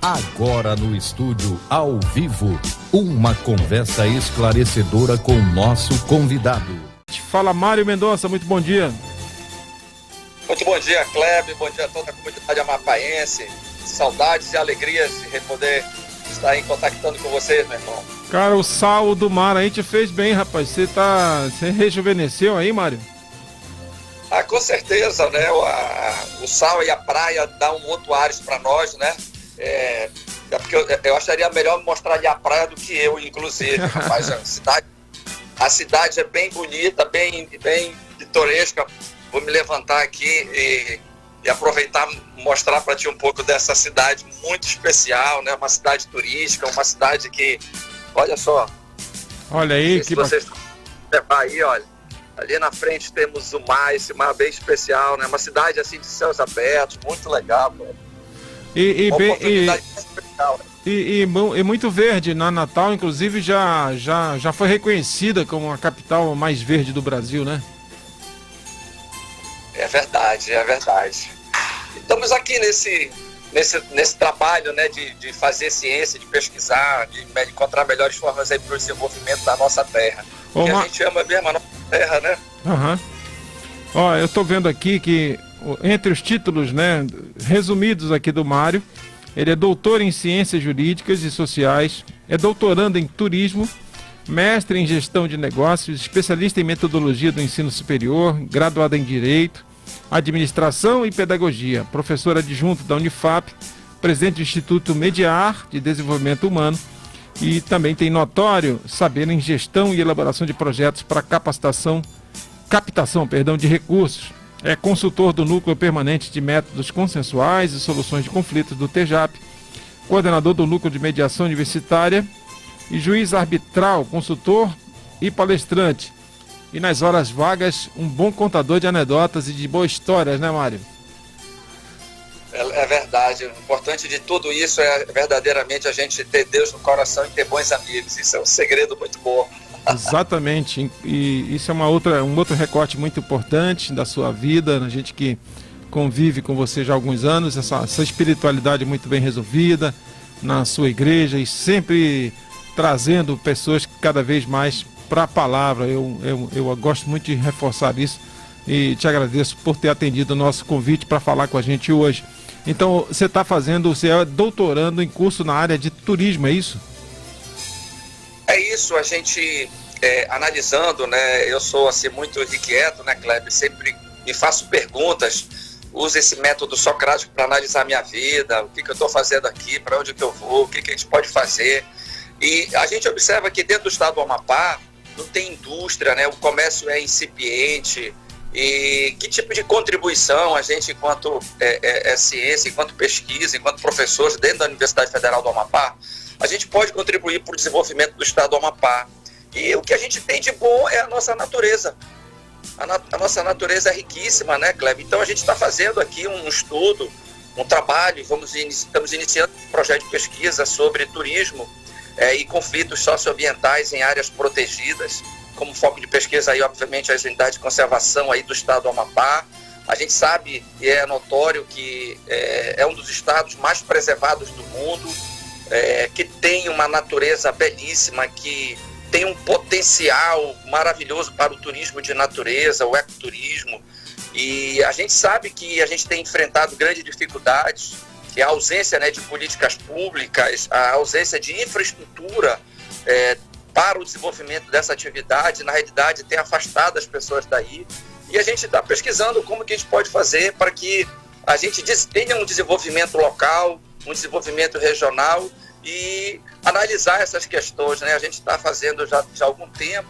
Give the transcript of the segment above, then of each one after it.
Agora no estúdio, ao vivo, uma conversa esclarecedora com o nosso convidado. Fala, Mário Mendonça, muito bom dia. Muito bom dia, Kleber, bom dia a toda a comunidade amapaense. Saudades e alegrias de poder estar aí contactando com vocês, meu irmão. Cara, o sal do mar aí te fez bem, rapaz. Você rejuvenesceu aí, Mário? Ah, com certeza, né? O sal e a praia dá um outro ares para nós, né? Porque eu acharia melhor mostrar ali a praia do que eu, inclusive. Rapaz, a cidade é bem bonita, bem pitoresca. Vou me levantar aqui e aproveitar e mostrar para ti um pouco dessa cidade muito especial, né? Uma cidade turística, uma cidade que, olha só. Olha aí, se vocês levar aí, olha, ali na frente temos o mar, esse mar bem especial, né? Uma cidade assim de céus abertos, muito legal, pô. E muito verde na Natal, inclusive já foi reconhecida como a capital mais verde do Brasil, né? É verdade. Estamos aqui nesse trabalho, né, de fazer ciência, de pesquisar, de encontrar melhores formas aí para o desenvolvimento da nossa terra. Porque a gente ama mesmo a nossa terra, né? Aham. Ó, eu tô vendo aqui que entre os títulos, né, resumidos aqui do Mário, ele é doutor em Ciências Jurídicas e Sociais, é doutorando em Turismo, mestre em Gestão de Negócios, especialista em Metodologia do Ensino Superior, graduado em Direito, Administração e Pedagogia, professor adjunto da Unifap, presidente do Instituto Mediar de Desenvolvimento Humano e também tem notório saber em gestão e elaboração de projetos para captação de recursos. É consultor do Núcleo Permanente de Métodos Consensuais e Soluções de Conflitos do TEJAP, coordenador do Núcleo de Mediação Universitária e juiz arbitral, consultor e palestrante. E nas horas vagas, um bom contador de anedotas e de boas histórias, né, Mário? É verdade. O importante de tudo isso é verdadeiramente a gente ter Deus no coração e ter bons amigos. Isso é um segredo muito bom. Exatamente. E isso é um outro recorte muito importante da sua vida, a gente que convive com você já há alguns anos, essa espiritualidade muito bem resolvida na sua igreja e sempre trazendo pessoas cada vez mais para a palavra. Eu gosto muito de reforçar isso e te agradeço por ter atendido o nosso convite para falar com a gente hoje. Então, você é doutorando em curso na área de turismo, é isso? É isso, a gente analisando, né? Eu sou assim muito irrequieto, né, Kleber? Sempre me faço perguntas, uso esse método socrático para analisar a minha vida, o que eu estou fazendo aqui, para onde que eu vou, o que a gente pode fazer. E a gente observa que dentro do estado do Amapá não tem indústria, né? O comércio é incipiente. E que tipo de contribuição a gente, enquanto ciência, enquanto pesquisa, enquanto professores dentro da Universidade Federal do Amapá, a gente pode contribuir para o desenvolvimento do estado do Amapá. E o que a gente tem de bom é a nossa natureza. A nossa natureza é riquíssima, né, Kleber? Então a gente está fazendo aqui um estudo, um trabalho, estamos iniciando um projeto de pesquisa sobre turismo e conflitos socioambientais em áreas protegidas, como foco de pesquisa aí, obviamente, as unidades de conservação aí do estado do Amapá. A gente sabe e é notório que é um dos estados mais preservados do mundo, que tem uma natureza belíssima, que tem um potencial maravilhoso para o turismo de natureza, o ecoturismo. E a gente sabe que a gente tem enfrentado grandes dificuldades, que é a ausência, né, de políticas públicas, a ausência de infraestrutura para o desenvolvimento dessa atividade, na realidade tem afastado as pessoas daí. E a gente está pesquisando como que a gente pode fazer para que a gente tenha um desenvolvimento local, um desenvolvimento regional e analisar essas questões, né? A gente está fazendo já há algum tempo,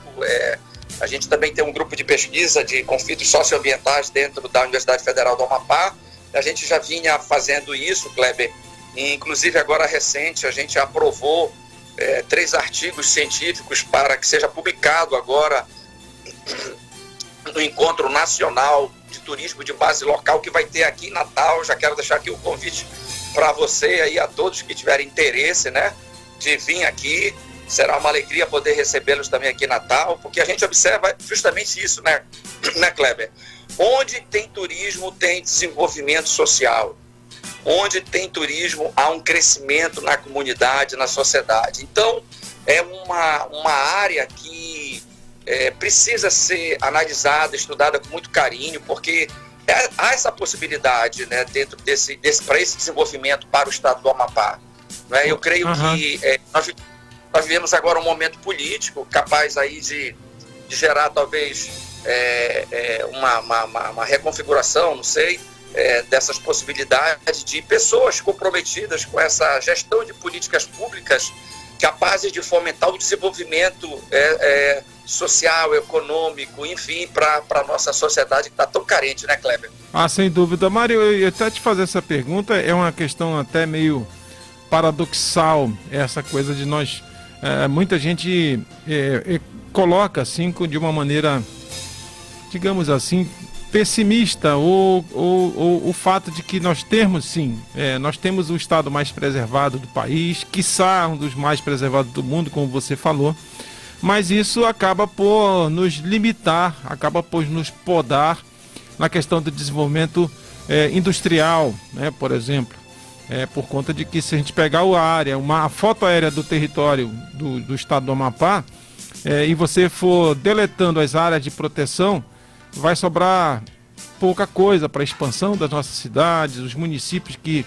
a gente também tem um grupo de pesquisa de conflitos socioambientais dentro da Universidade Federal do Amapá. A gente já vinha fazendo isso, Kleber, e inclusive agora recente a gente aprovou 3 artigos científicos para que seja publicado agora no Encontro Nacional de Turismo de Base Local que vai ter aqui em Natal. Já quero deixar aqui o convite para você e a todos que tiverem interesse, né, de vir aqui. Será uma alegria poder recebê-los também aqui em Natal, porque a gente observa justamente isso, né, Kleber? Onde tem turismo, tem desenvolvimento social. onde tem turismo, há um crescimento na comunidade, na sociedade. Então, é uma área que precisa ser analisada, estudada com muito carinho, porque há essa possibilidade, né, dentro para esse desenvolvimento para o estado do Amapá. Né? Eu creio que nós vivemos agora um momento político capaz aí de gerar talvez uma reconfiguração, não sei, dessas possibilidades de pessoas comprometidas com essa gestão de políticas públicas capazes de fomentar o desenvolvimento social, econômico, enfim, para a nossa sociedade que está tão carente, né, Kleber? Sem dúvida. Mário, eu ia até te fazer essa pergunta, é uma questão até meio paradoxal, essa coisa de nós, muita gente coloca assim de uma maneira, digamos assim, pessimista, ou o fato de que nós temos nós temos o estado mais preservado do país, quiçá um dos mais preservados do mundo, como você falou, mas isso acaba por nos limitar, acaba por nos podar na questão do desenvolvimento industrial, né, por exemplo, por conta de que se a gente pegar a foto aérea do território do estado do Amapá, e você for deletando as áreas de proteção, vai sobrar pouca coisa para a expansão das nossas cidades, os municípios que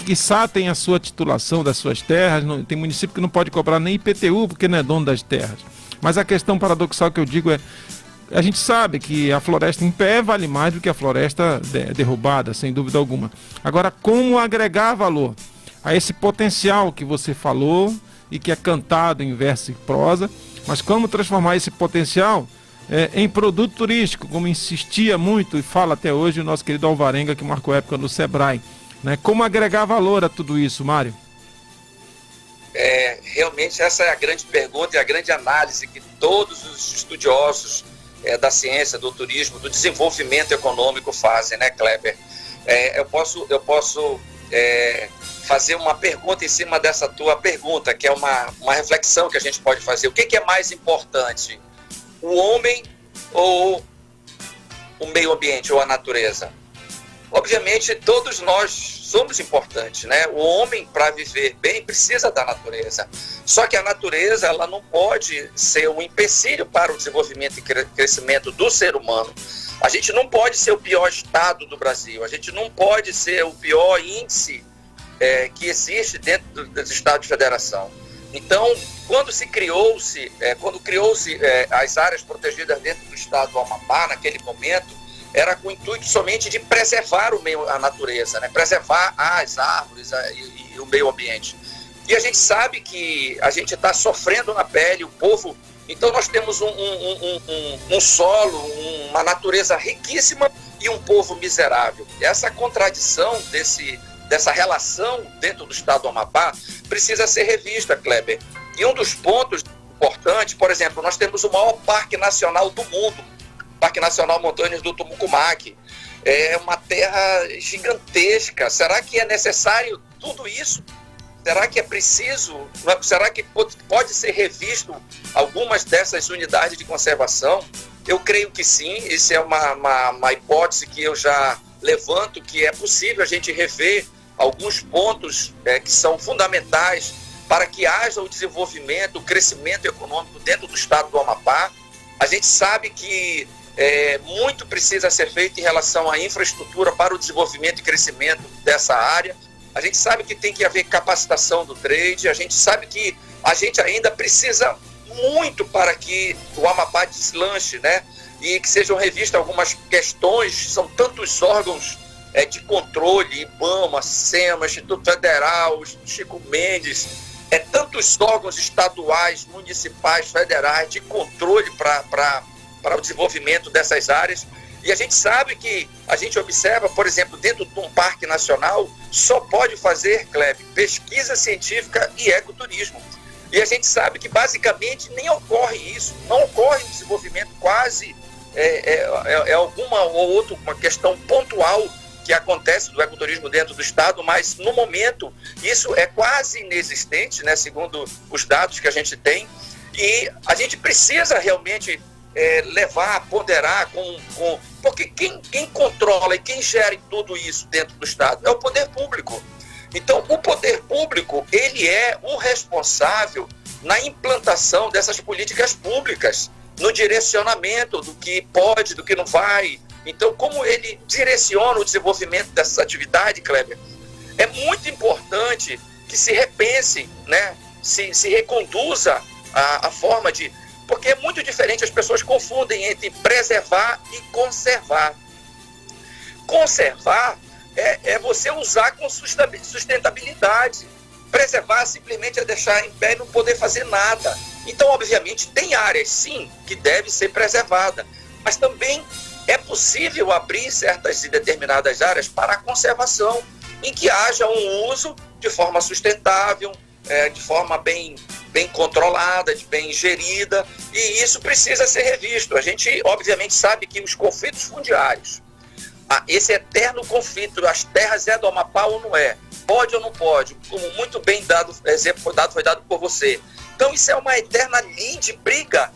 quiçá tem a sua titulação das suas terras, tem município que não pode cobrar nem IPTU porque não é dono das terras. Mas a questão paradoxal que eu digo a gente sabe que a floresta em pé vale mais do que a floresta derrubada, sem dúvida alguma. Agora, como agregar valor a esse potencial que você falou e que é cantado em verso e prosa, mas como transformar esse potencial em produto turístico, como insistia muito e fala até hoje o nosso querido Alvarenga, que marcou época no Sebrae, né? Como agregar valor a tudo isso, Mário? Realmente essa é a grande pergunta e a grande análise que todos os estudiosos da ciência, do turismo, do desenvolvimento econômico fazem, né, Kleber? Eu posso fazer uma pergunta em cima dessa tua pergunta, que é uma reflexão que a gente pode fazer. O que é mais importante? O homem ou o meio ambiente ou a natureza? Obviamente, todos nós somos importantes, né? O homem, para viver bem, precisa da natureza. Só que a natureza, ela não pode ser um empecilho para o desenvolvimento e crescimento do ser humano. A gente não pode ser o pior estado do Brasil, a gente não pode ser o pior índice que existe dentro do estado de federação. Então, quando criou-se as áreas protegidas dentro do estado do Amapá, naquele momento, era com o intuito somente de preservar a natureza, né? Preservar as árvores e o meio ambiente. E a gente sabe que a gente está sofrendo na pele, o povo. Então nós temos um solo, uma natureza riquíssima e um povo miserável. Essa contradição dessa relação dentro do estado do Amapá precisa ser revista, Kleber. E um dos pontos importantes, por exemplo, nós temos o maior parque nacional do mundo, Parque Nacional Montanhas do Tumucumaque. É uma terra gigantesca. Será que é necessário tudo isso? Será que é preciso? Será que pode ser revisto algumas dessas unidades de conservação? Eu creio que sim. Isso é uma hipótese que eu já levanto, que é possível a gente rever alguns pontos que são fundamentais para que haja o desenvolvimento, o crescimento econômico dentro do estado do Amapá. A gente sabe que muito precisa ser feito em relação à infraestrutura para o desenvolvimento e crescimento dessa área. A gente sabe que tem que haver capacitação do trade, a gente sabe que a gente ainda precisa muito para que o Amapá deslanche, né? E que sejam revistas algumas questões, são tantos órgãos de controle, IBAMA, SEMA, Instituto Federal, Chico Mendes, tantos órgãos estaduais, municipais, federais de controle para o desenvolvimento dessas áreas. E a gente sabe que, a gente observa, por exemplo, dentro de um parque nacional, só pode fazer, Kleber, pesquisa científica e ecoturismo. E a gente sabe que, basicamente, nem ocorre isso, não ocorre um desenvolvimento quase, alguma ou outra, uma questão pontual que acontece do ecoturismo dentro do estado, mas, no momento, isso é quase inexistente, né, segundo os dados que a gente tem, e a gente precisa realmente levar, ponderar Porque quem controla e quem gera tudo isso dentro do Estado é o poder público. Então, o poder público, ele é o responsável na implantação dessas políticas públicas, no direcionamento do que pode, do que não vai. Então, como ele direciona o desenvolvimento dessas atividades, Kleber, é muito importante que se repense, né? se reconduza a forma de... Porque é muito diferente, as pessoas confundem entre preservar e conservar. Conservar é você usar com sustentabilidade. Preservar simplesmente é deixar em pé e não poder fazer nada. Então, obviamente, tem áreas, sim, que devem ser preservadas, mas também é possível abrir certas e determinadas áreas para a conservação, em que haja um uso de forma sustentável, de forma bem controlada, bem gerida, e isso precisa ser revisto. A gente, obviamente, sabe que os conflitos fundiários, esse eterno conflito, as terras é do Amapá ou não é, pode ou não pode, como muito bem dado, exemplo foi dado por você. Então isso é uma eterna linha de briga,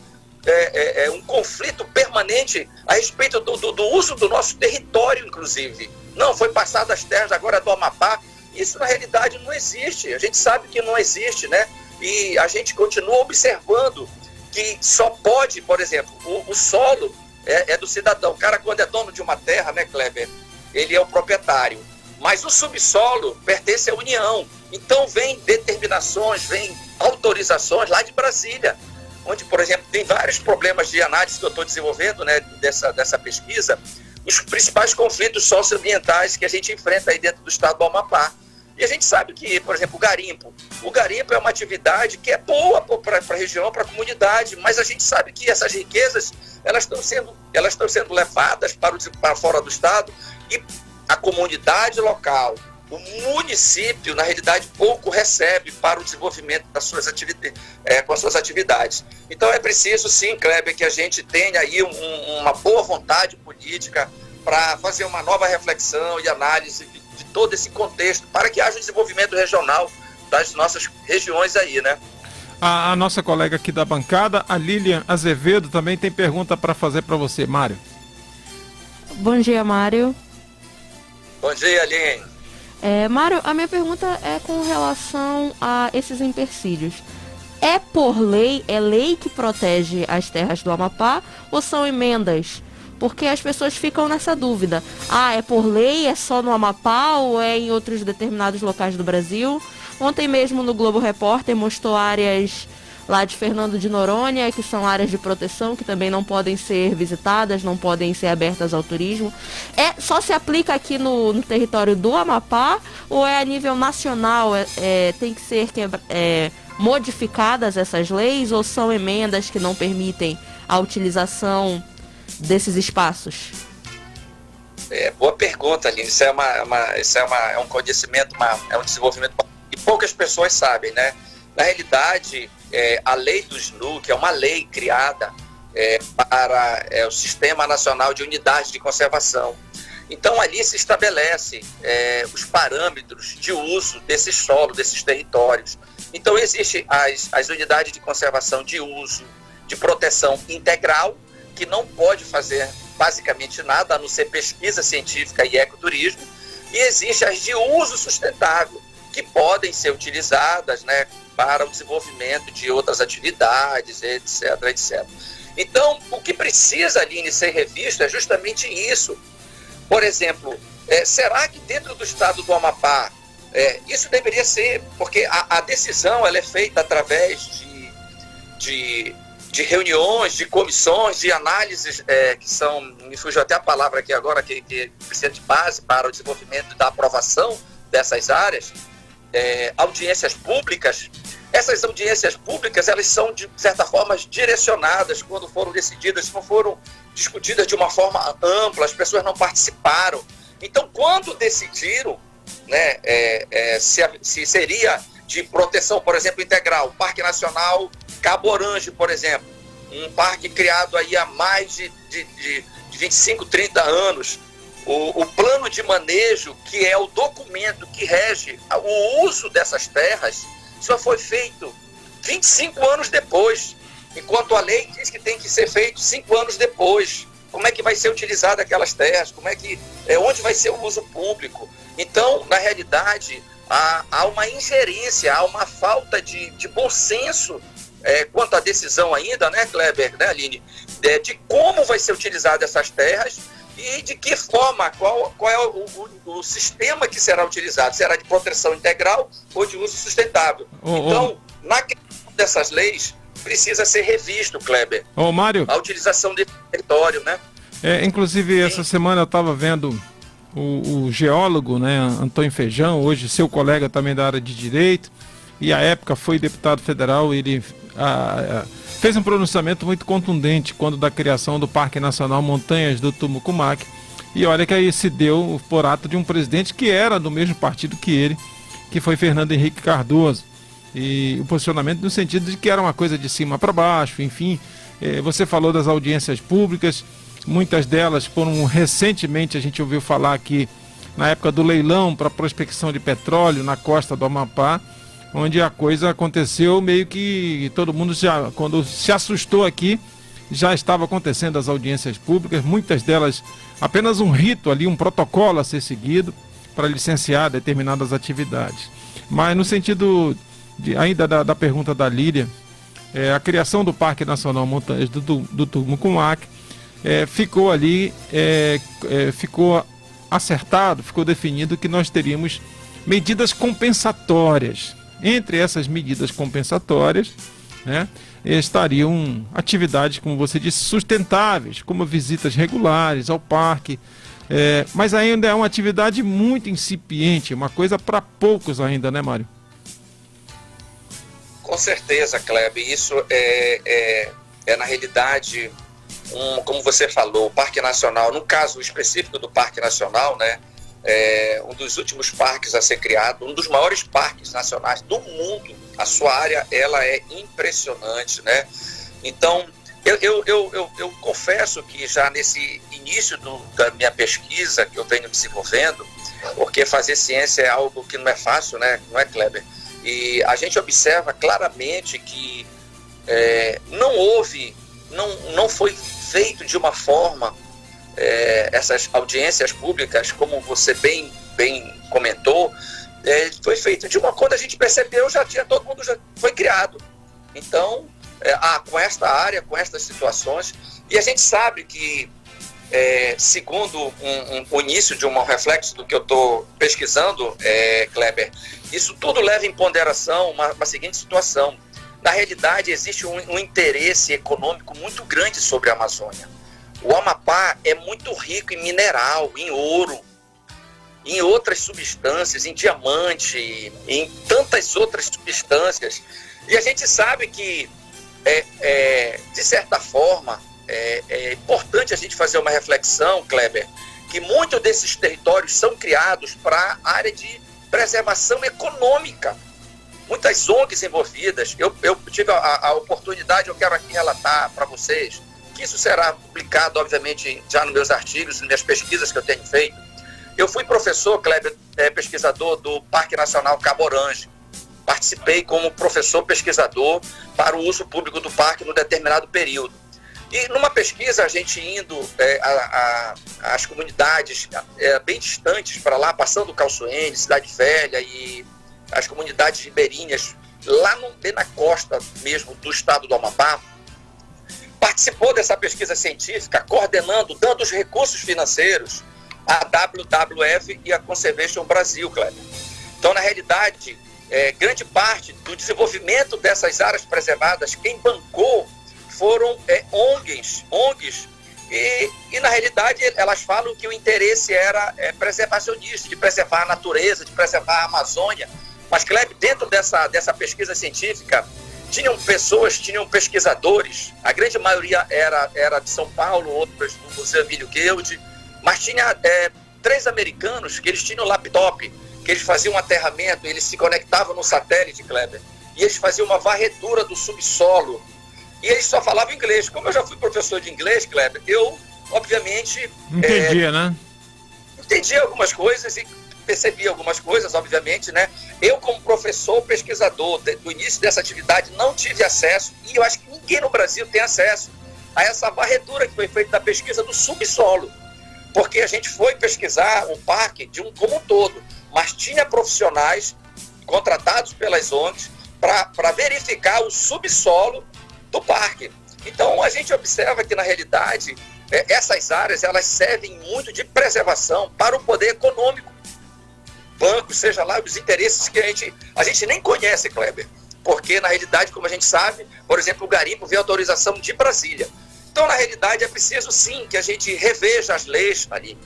um conflito permanente a respeito do uso do nosso território, inclusive. Não, foi passado as terras, agora é do Amapá. Isso na realidade não existe, a gente sabe que não existe, né? E a gente continua observando que só pode, por exemplo, o solo é do cidadão. O cara, quando é dono de uma terra, né, Kleber, ele é o proprietário. Mas o subsolo pertence à União. Então vem determinações, vem autorizações lá de Brasília, onde, por exemplo, tem vários problemas de análise que eu estou desenvolvendo, né, dessa pesquisa, os principais conflitos socioambientais que a gente enfrenta aí dentro do estado do Amapá. E a gente sabe que, por exemplo, o garimpo é uma atividade que é boa para a região, para a comunidade, mas a gente sabe que essas riquezas, elas estão sendo levadas para fora do estado, e a comunidade local, o município, na realidade, pouco recebe para o desenvolvimento das suas com as suas atividades. Então é preciso, sim, Kleber, que a gente tenha aí uma boa vontade política para fazer uma nova reflexão e análise de todo esse contexto, para que haja um desenvolvimento regional das nossas regiões aí, né? A nossa colega aqui da bancada, a Lilian Azevedo, também tem pergunta para fazer para você, Mário. Bom dia, Mário. Bom dia, Aline. Mário, a minha pergunta é com relação a esses empecilhos. É por lei, é lei que protege as terras do Amapá ou são emendas? Porque as pessoas ficam nessa dúvida. É por lei, é só no Amapá ou é em outros determinados locais do Brasil? Ontem mesmo no Globo Repórter mostrou áreas lá de Fernando de Noronha, que são áreas de proteção, que também não podem ser visitadas, não podem ser abertas ao turismo. Só se aplica aqui no território do Amapá ou é a nível nacional? Tem que ser modificadas essas leis ou são emendas que não permitem a utilização desses espaços? Boa pergunta, Aline. Isso é um conhecimento, é um desenvolvimento que poucas pessoas sabem, né? Na realidade, a lei do SNU, que é uma lei criada para o Sistema Nacional de Unidades de Conservação. Então, ali se estabelece os parâmetros de uso desse solo, desses territórios. Então, existem as unidades de conservação de uso, de proteção integral, que não pode fazer basicamente nada, a não ser pesquisa científica e ecoturismo, e existem as de uso sustentável, que podem ser utilizadas, né, para o desenvolvimento de outras atividades, etc, etc. Então, o que precisa, Aline, ser revisto é justamente isso. Por exemplo, será que dentro do estado do Amapá, isso deveria ser, porque a decisão ela é feita através de reuniões, de comissões, de análises que são, me fugiu até a palavra aqui agora, que precisa de base para o desenvolvimento da aprovação dessas áreas, audiências públicas. Essas audiências públicas, elas são, de certa forma, direcionadas quando foram decididas, não foram discutidas de uma forma ampla, as pessoas não participaram. Então, quando decidiram, né, se seria de proteção, por exemplo, integral, Parque Nacional Cabo Orange, por exemplo, um parque criado aí há mais de 25, 30 anos, o plano de manejo, que é o documento que rege o uso dessas terras, só foi feito 25 anos depois, enquanto a lei diz que tem que ser feito 5 anos depois. como é que vai ser utilizada aquelas terras, onde vai ser o uso público. Então, na realidade, há uma ingerência, há uma falta de bom senso quanto à decisão ainda, né, Kleber, né, Aline, de como vai ser utilizada essas terras e de que forma, qual é o sistema que será utilizado, será de proteção integral ou de uso sustentável. Então, na questão dessas leis, precisa ser revisto, Kleber, Mário, a utilização desse território, né? Inclusive, essa semana eu estava vendo o geólogo, né, Antônio Feijão, hoje seu colega também da área de Direito, e à época foi deputado federal. Ele fez um pronunciamento muito contundente quando da criação do Parque Nacional Montanhas do Tumucumaque, e olha que aí se deu por ato de um presidente que era do mesmo partido que ele, que foi Fernando Henrique Cardoso, e o posicionamento no sentido de que era uma coisa de cima para baixo, enfim. Você falou das audiências públicas, muitas delas foram recentemente, a gente ouviu falar aqui, na época do leilão para prospecção de petróleo na costa do Amapá, onde a coisa aconteceu meio que todo mundo já, quando se assustou aqui, já estava acontecendo as audiências públicas, muitas delas apenas um rito ali, um protocolo a ser seguido para licenciar determinadas atividades. Mas no sentido ainda da pergunta da Líria, a criação do Parque Nacional Montanhas do Tumucumaque ficou ali, ficou acertado, ficou definido que nós teríamos medidas compensatórias. Entre essas medidas compensatórias, né, estariam atividades, como você disse, sustentáveis, como visitas regulares ao parque, mas ainda é uma atividade muito incipiente, uma coisa para poucos ainda, né, Mário? Com certeza, Kleber, isso é na realidade, como você falou, o Parque Nacional, no caso específico do Parque Nacional, né, um dos últimos parques a ser criado, um dos maiores parques nacionais do mundo. A sua área, ela é impressionante, né? Então, eu confesso que já nesse início da minha pesquisa que eu venho desenvolvendo, porque fazer ciência é algo que não é fácil, né? Não é, Kleber? E a gente observa claramente que não foi feito de uma forma, essas audiências públicas, como você bem comentou, foi feito de uma, quando a gente percebeu, todo mundo já foi criado. Então, com esta área, com estas situações, e a gente sabe que, segundo o início de um reflexo do que eu estou pesquisando, Kleber, isso tudo leva em ponderação uma seguinte situação. Na realidade, existe um interesse econômico muito grande sobre a Amazônia. O Amapá é muito rico em mineral, em ouro, em outras substâncias, em diamante, em tantas outras substâncias. E a gente sabe que, de certa forma, é importante a gente fazer uma reflexão, Kleber, que muitos desses territórios são criados para a área de preservação econômica. Muitas ONGs envolvidas. Eu tive a oportunidade, eu quero aqui relatar para vocês, que isso será publicado, obviamente, já nos meus artigos, nas minhas pesquisas que eu tenho feito. Eu fui professor, Kleber, pesquisador do Parque Nacional Cabo Orange. Participei como professor pesquisador para o uso público do parque num determinado período. E numa pesquisa, a gente indo às comunidades bem distantes para lá, passando o Calçoene, Cidade Velha e as comunidades ribeirinhas, lá bem na costa mesmo do estado do Amapá, participou dessa pesquisa científica, coordenando, dando os recursos financeiros, a WWF e a Conservation Brasil, Kleber. Então, na realidade, grande parte do desenvolvimento dessas áreas preservadas, quem bancou foram ONGs, e na realidade elas falam que o interesse era preservacionista, de preservar a natureza, de preservar a Amazônia. Mas, Kleber, dentro dessa pesquisa científica, tinham pesquisadores, a grande maioria era de São Paulo, outros do Museu Emílio Guild, mas tinha 3 americanos que eles tinham laptop, que eles faziam um aterramento, eles se conectavam no satélite, Kleber, e eles faziam uma varredura do subsolo, e eles só falavam inglês. Como eu já fui professor de inglês, Kleber, eu, obviamente... Entendia, né? Entendia algumas coisas e percebi algumas coisas, obviamente, né? Eu, como professor pesquisador do início dessa atividade, não tive acesso, e eu acho que ninguém no Brasil tem acesso a essa varredura que foi feita da pesquisa do subsolo. Porque a gente foi pesquisar o parque como um todo, mas tinha profissionais contratados pelas ONGs para verificar o subsolo do parque. Então, a gente observa que, na realidade, essas áreas elas servem muito de preservação para o poder econômico. Bancos, seja lá, os interesses que a gente nem conhece, Kleber. Porque, na realidade, como a gente sabe, por exemplo, o garimpo veio autorização de Brasília. Então, na realidade, é preciso, sim, que a gente reveja as leis ali.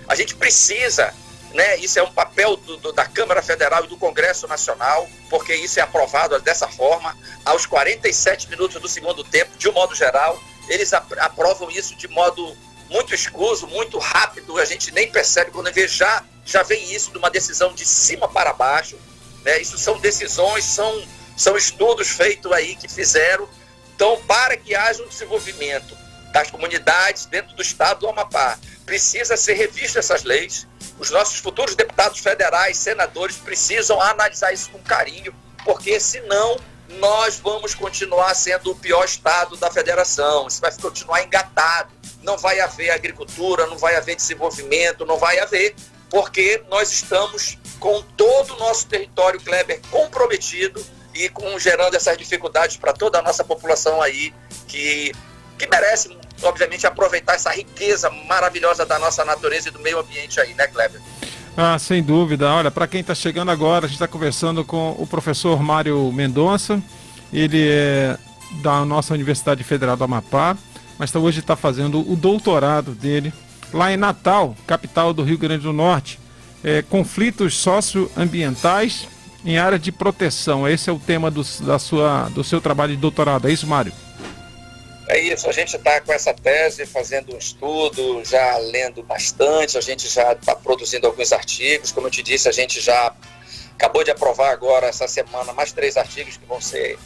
A gente precisa, né, isso é um papel da Câmara Federal e do Congresso Nacional, porque isso é aprovado dessa forma, aos 47 minutos do segundo tempo, de um modo geral, eles aprovam isso de modo muito escuso, muito rápido, a gente nem percebe, quando vê já vem isso de uma decisão de cima para baixo, né? Isso são decisões, são estudos feitos aí que fizeram. Então, para que haja um desenvolvimento das comunidades dentro do estado do Amapá, precisa ser revista essas leis. Os nossos futuros deputados federais, senadores, precisam analisar isso com carinho, porque senão nós vamos continuar sendo o pior estado da federação. Isso vai continuar engatado. Não vai haver agricultura, não vai haver desenvolvimento, não vai haver, porque nós estamos com todo o nosso território, Kleber, comprometido e gerando essas dificuldades para toda a nossa população aí, que merece, obviamente, aproveitar essa riqueza maravilhosa da nossa natureza e do meio ambiente aí, né, Kleber? Ah, sem dúvida. Olha, para quem está chegando agora, a gente está conversando com o professor Mário Mendonça. Ele é da nossa Universidade Federal do Amapá, mas hoje está fazendo o doutorado dele lá em Natal, capital do Rio Grande do Norte. Conflitos socioambientais em área de proteção. Esse é o tema do seu trabalho de doutorado. É isso, Mário? É isso, a gente está com essa tese, fazendo um estudo, já lendo bastante, a gente já está produzindo alguns artigos. Como eu te disse, a gente já acabou de aprovar agora, essa semana, mais 3 artigos que vão ser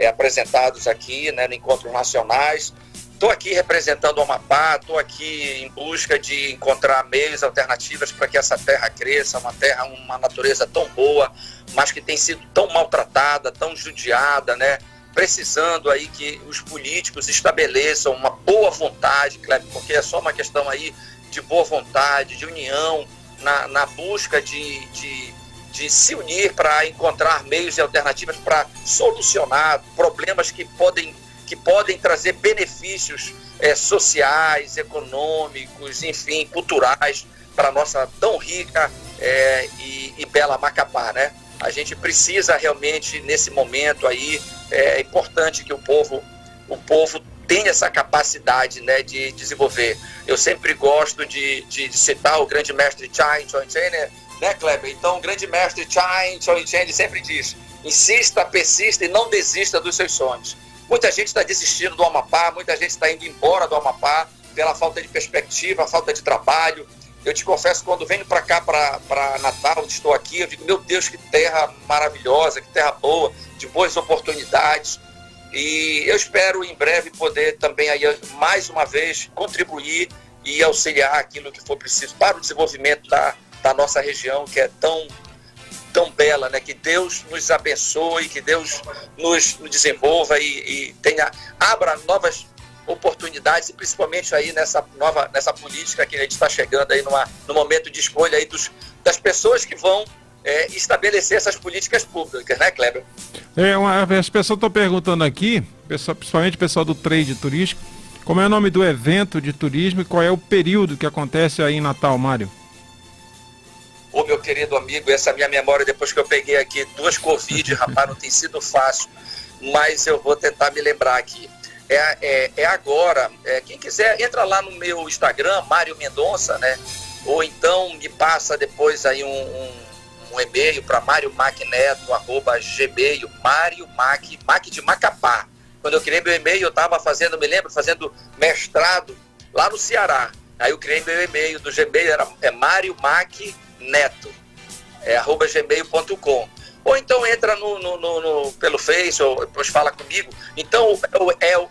apresentados aqui, né, no Encontros Nacionais. Estou aqui representando o Amapá, estou aqui em busca de encontrar meios alternativas para que essa terra cresça, uma natureza tão boa, mas que tem sido tão maltratada, tão judiada, né? Precisando aí que os políticos estabeleçam uma boa vontade, Kleber, porque é só uma questão aí de boa vontade, de união, na busca de se unir para encontrar meios e alternativas para solucionar problemas que podem trazer benefícios sociais, econômicos, enfim, culturais para a nossa tão rica e bela Macapá, né? A gente precisa realmente, nesse momento aí, é importante que o povo tenha essa capacidade, né, de desenvolver. Eu sempre gosto de citar o grande mestre Chain Chonchen, né, Kleber? Então, o grande mestre Chain Chonchen sempre diz: insista, persista e não desista dos seus sonhos. Muita gente está desistindo do Amapá, muita gente está indo embora do Amapá pela falta de perspectiva, falta de trabalho. Eu te confesso, quando venho para cá, para Natal, onde estou aqui, eu digo, meu Deus, que terra maravilhosa, que terra boa, de boas oportunidades. E eu espero em breve poder também aí, mais uma vez, contribuir e auxiliar aquilo que for preciso para o desenvolvimento da nossa região, que é tão bela, né? Que Deus nos abençoe, que Deus nos desenvolva e abra novas oportunidades, e principalmente aí nessa política que a gente está chegando aí no momento de escolha aí das pessoas que vão estabelecer essas políticas públicas, né, Kleber? As pessoas estão perguntando aqui, principalmente o pessoal do trade turístico, como é o nome do evento de turismo e qual é o período que acontece aí em Natal, Mário? Ô, meu querido amigo, essa minha memória, depois que eu peguei aqui 2 Covid, rapaz, não tem sido fácil, mas eu vou tentar me lembrar aqui. Agora, quem quiser, entra lá no meu Instagram, Mário Mendonça, né? Ou então me passa depois aí um e-mail para mariomacneto@gmail, Mário Mac de Macapá. Quando eu criei meu e-mail, eu estava fazendo mestrado lá no Ceará. Aí eu criei meu e-mail do Gmail, é mariomacneto, @gmail.com. Ou então entra pelo Face, ou depois fala comigo. Então é o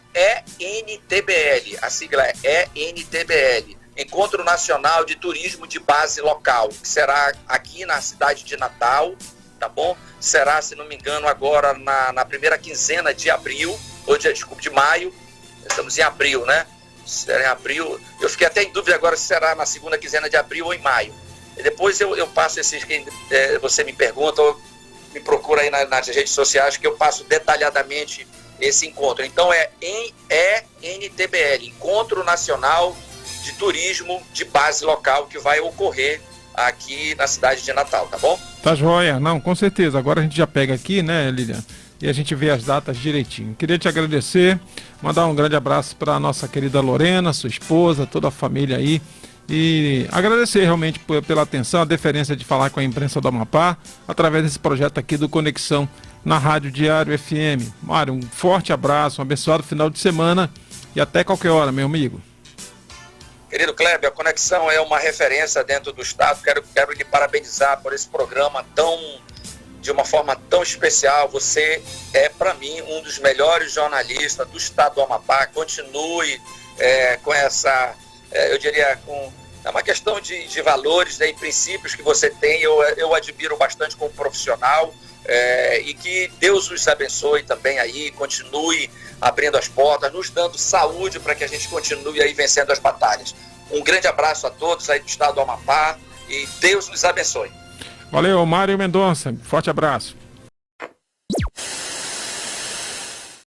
ENTBL, a sigla é ENTBL, Encontro Nacional de Turismo de Base Local, que será aqui na cidade de Natal, tá bom? Será, se não me engano, agora na primeira quinzena de abril, de maio, Estamos em abril, né? Será em abril. Eu fiquei até em dúvida agora se será na segunda quinzena de abril ou em maio. E depois eu passo esses... você me pergunta ou me procura aí nas redes sociais que eu passo detalhadamente esse encontro. Então é ENTBL, Encontro Nacional de Turismo de Base Local, que vai ocorrer aqui na cidade de Natal, tá bom? Tá joia, não, com certeza. Agora a gente já pega aqui, né, Lilian? E a gente vê as datas direitinho. Queria te agradecer, mandar um grande abraço para a nossa querida Lorena, sua esposa, toda a família aí. E agradecer realmente pela atenção, a deferência de falar com a imprensa do Amapá, através desse projeto aqui do Conexão na Rádio Diário FM. Mário, um forte abraço, um abençoado final de semana e até qualquer hora, meu amigo. Querido Kleber, a Conexão é uma referência dentro do Estado. Quero lhe parabenizar por esse programa de uma forma tão especial. Você é, para mim, um dos melhores jornalistas do Estado do Amapá. Continue com essa, eu diria, é uma questão de valores, né, e princípios que você tem. Eu admiro bastante como profissional, e que Deus os abençoe também aí, continue abrindo as portas, nos dando saúde para que a gente continue aí vencendo as batalhas. Um grande abraço a todos aí do Estado do Amapá e Deus nos abençoe. Valeu, Mário Mendonça. Forte abraço.